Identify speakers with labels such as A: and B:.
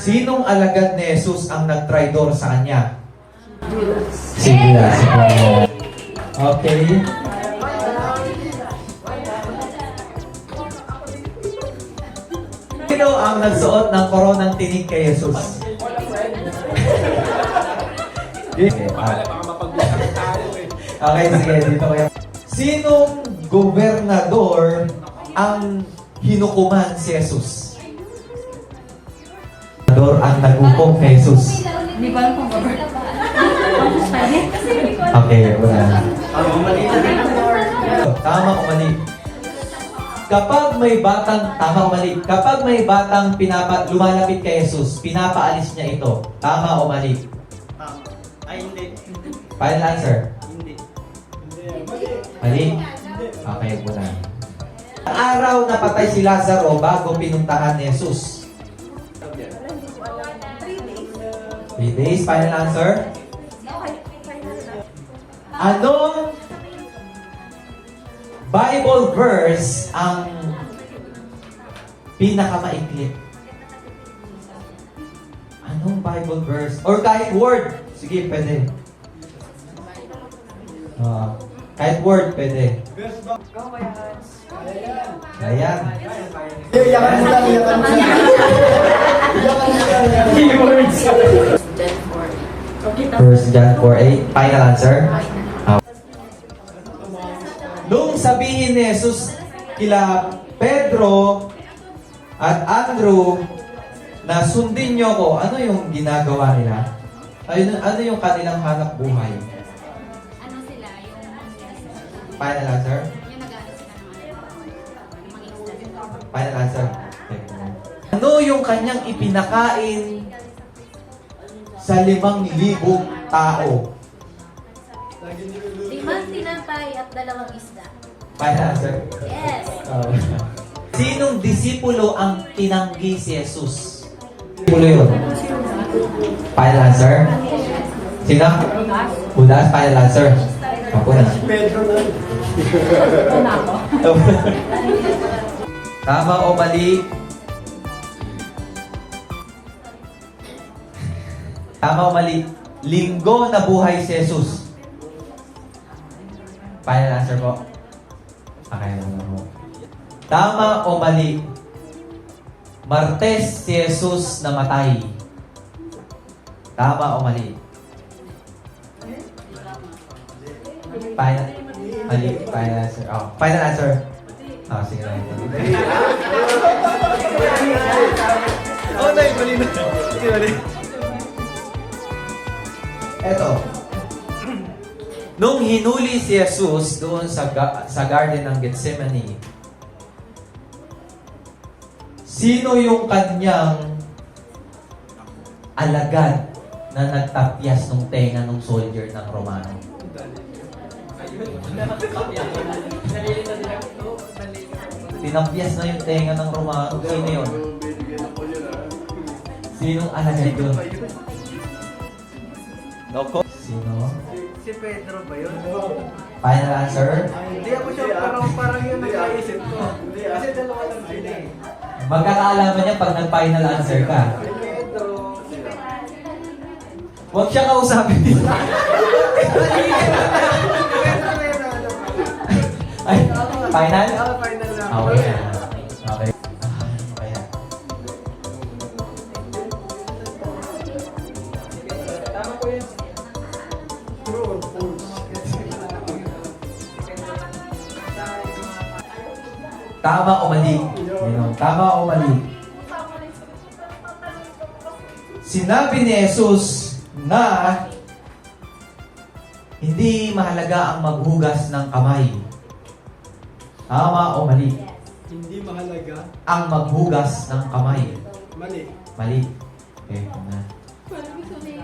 A: Sinong alagad ni Jesus ang nagtraidor sa kanya?
B: Si Judas.
A: Okay. Sino ang nagsuot ng koronang tinig kay Jesus? Okay, sige, dito kayo. Sinong gobernador ang hinukuman si Jesus? Gobernador ang naghukom kay Jesus.
C: Hindi ko alam kung
A: Okay, wala. Tama o mali? Kapag may batang lumalapit kay Jesus, pinapaalis niya ito. Tama o mali?
D: Ay, hindi.
A: Final answer.
D: Hindi.
A: Mali? Okay, wala. Ang araw na patay si Lazaro bago pinuntahan ni Jesus. 3 days. Final answer. Anong Bible verse ang pinakamaiklip? Anong Bible verse? Or kahit word. Sige, pwede. Kahit word, pwede. Ayan.
D: Iyakan mo lang, iyakan mo lang. Iyakan mo lang. Keywords.
A: First John 4:8. Final answer. Nung sabihin ni Jesus kila Pedro at Andrew na sundin niyo ko, ano yung ginagawa nila? Ano yung kanilang hanap buhay?
C: Ano sila? Yung
A: Final answer? Final answer. Ano yung kanyang ipinakain sa 5,000 tao?
C: 5 tinapay at 2 isda.
A: Final answer.
C: Yes.
A: Sinong disipulo ang tinanggi si Jesus? Disipulo yun. Final answer? Sino? Judas. Final answer. Ako na.
D: Pedro na.
A: Tama o mali? Tama o mali? Linggo na buhay si Jesus. Final answer po. Okay na po. Tama o mali? Martes si Jesus namatay. Tama o mali? Final, mali. Final answer. Oh, final answer. Oh, sige na.
D: Oh, dahil mali na. Sige, mali.
A: Eto. Nung hinuli si Jesus doon sa garden ng Gethsemane, sino yung kanyang alagad na nagtapyas ng tenga ng soldier ng Romano? Tinapyas na yung tenga ng Romano. Sino yun? Sinong alagad yun? Noko? Sino?
D: Si Pedro ba yun?
A: Final answer?
D: Hindi ako siya, parang yun nag-aisip ko. Kasi dalawa lang sila eh.
A: Magkakaalaman niya pag nag-final answer ka.
D: Si Pedro.
A: Huwag siya kausapin dito. Ay, final?
D: Final na.
A: Okay na. Okay. Okay na.
D: Tama ko yun. True or false?
A: Tama o mali? Tama o mali? Sinabi ni Jesus na hindi mahalaga ang maghugas ng kamay. Tama o mali?
D: Hindi mahalaga.
A: Ang maghugas ng kamay.
D: Mali.
A: Mali. Okay, na.
C: Parang gusto niya.